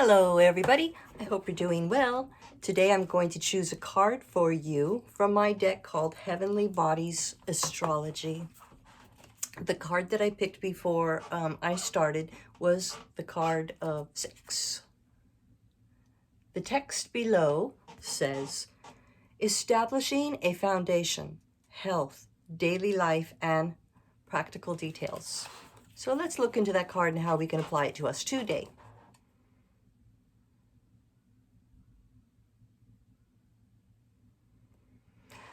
Hello everybody, I hope you're doing well. Today I'm going to choose a card for you from my deck called Heavenly Bodies Astrology. The card that I picked before I started was the card of 6. The text below says, establishing a foundation, health, daily life, and practical details. So let's look into that card and how we can apply it to us today.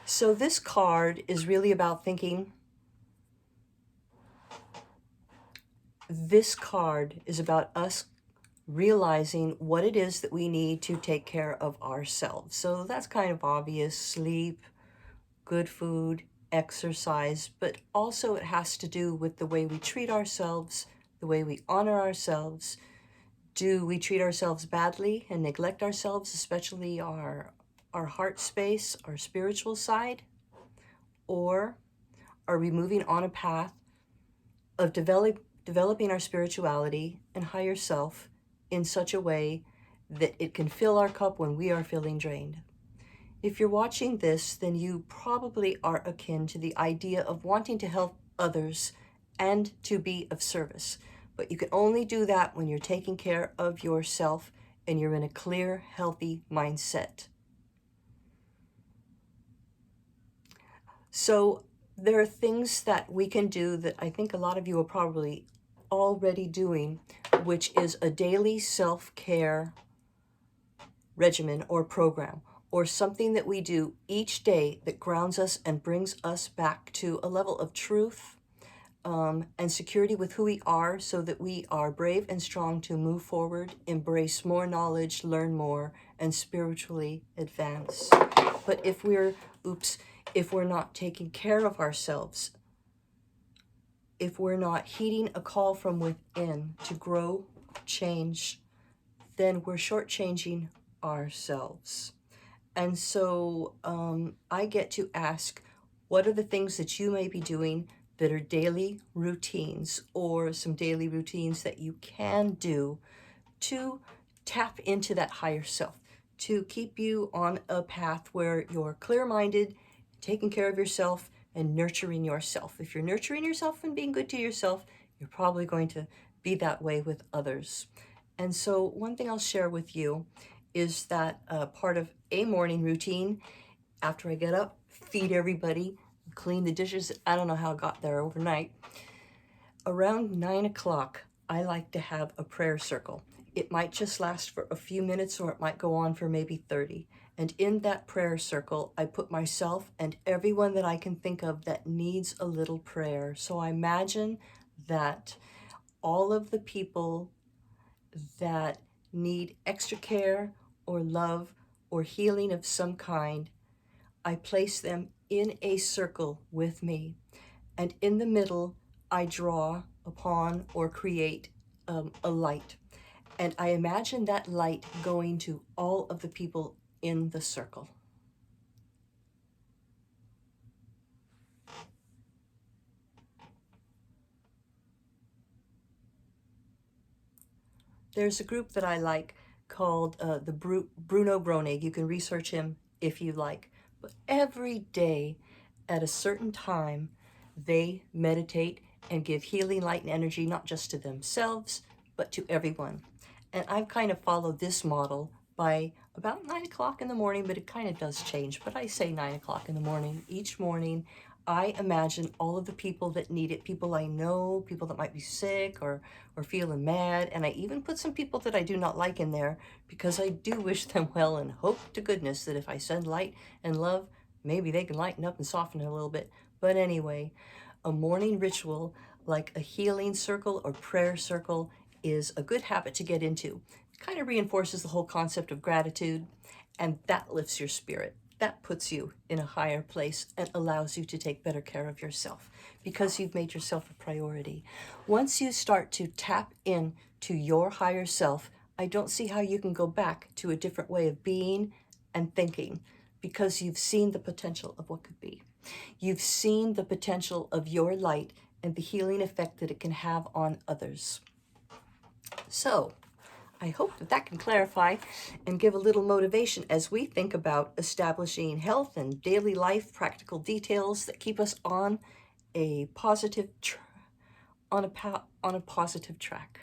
So this card is really about thinking. This card is about us realizing what it is that we need to take care of ourselves. So that's kind of obvious: sleep, good food, exercise, but also it has to do with the way we treat ourselves, the way we honor ourselves. Do we treat ourselves badly and neglect ourselves, especially our heart space, our spiritual side? Or are we moving on a path of developing our spirituality and higher self in such a way that it can fill our cup when we are feeling drained? If you're watching this, then you probably are akin to the idea of wanting to help others and to be of service. But you can only do that when you're taking care of yourself and you're in a clear, healthy mindset. So there are things that we can do that I think a lot of you are probably already doing, which is a daily self-care regimen or program, or something that we do each day that grounds us and brings us back to a level of truth and security with who we are, so that we are brave and strong to move forward, embrace more knowledge, learn more, and spiritually advance. But if we're not taking care of ourselves, if we're not heeding a call from within to grow, change, then we're shortchanging ourselves. And so I get to ask, what are the things that you may be doing that are daily routines, or some daily routines that you can do to tap into that higher self, to keep you on a path where you're clear-minded, taking care of yourself, and nurturing yourself. If you're nurturing yourself and being good to yourself, you're probably going to be that way with others. And so one thing I'll share with you is that part of a morning routine, after I get up, feed everybody, clean the dishes. I don't know how it got there overnight. Around 9 o'clock, I like to have a prayer circle. It might just last for a few minutes, or it might go on for maybe 30. And in that prayer circle, I put myself and everyone that I can think of that needs a little prayer. So I imagine that all of the people that need extra care or love or healing of some kind, I place them in a circle with me. And in the middle, I draw upon or create a light. And I imagine that light going to all of the people in the circle. There's a group that I like called the Bruno Bronig. You can research him if you like. But every day at a certain time, they meditate and give healing light and energy, not just to themselves, but to everyone. And I've kind of followed this model by about 9 o'clock in the morning, but it kind of does change. But I say 9 o'clock in the morning each morning. I imagine all of the people that need it, people I know, people that might be sick or feeling mad. And I even put some people that I do not like in there, because I do wish them well and hope to goodness that if I send light and love, maybe they can lighten up and soften it a little bit. But anyway, a morning ritual like a healing circle or prayer circle is a good habit to get into. It kind of reinforces the whole concept of gratitude, and that lifts your spirit. That puts you in a higher place and allows you to take better care of yourself, because you've made yourself a priority. Once you start to tap in to your higher self, I don't see how you can go back to a different way of being and thinking, because you've seen the potential of what could be. You've seen the potential of your light and the healing effect that it can have on others. So I hope that that can clarify and give a little motivation as we think about establishing health and daily life practical details that keep us on a positive on a positive track.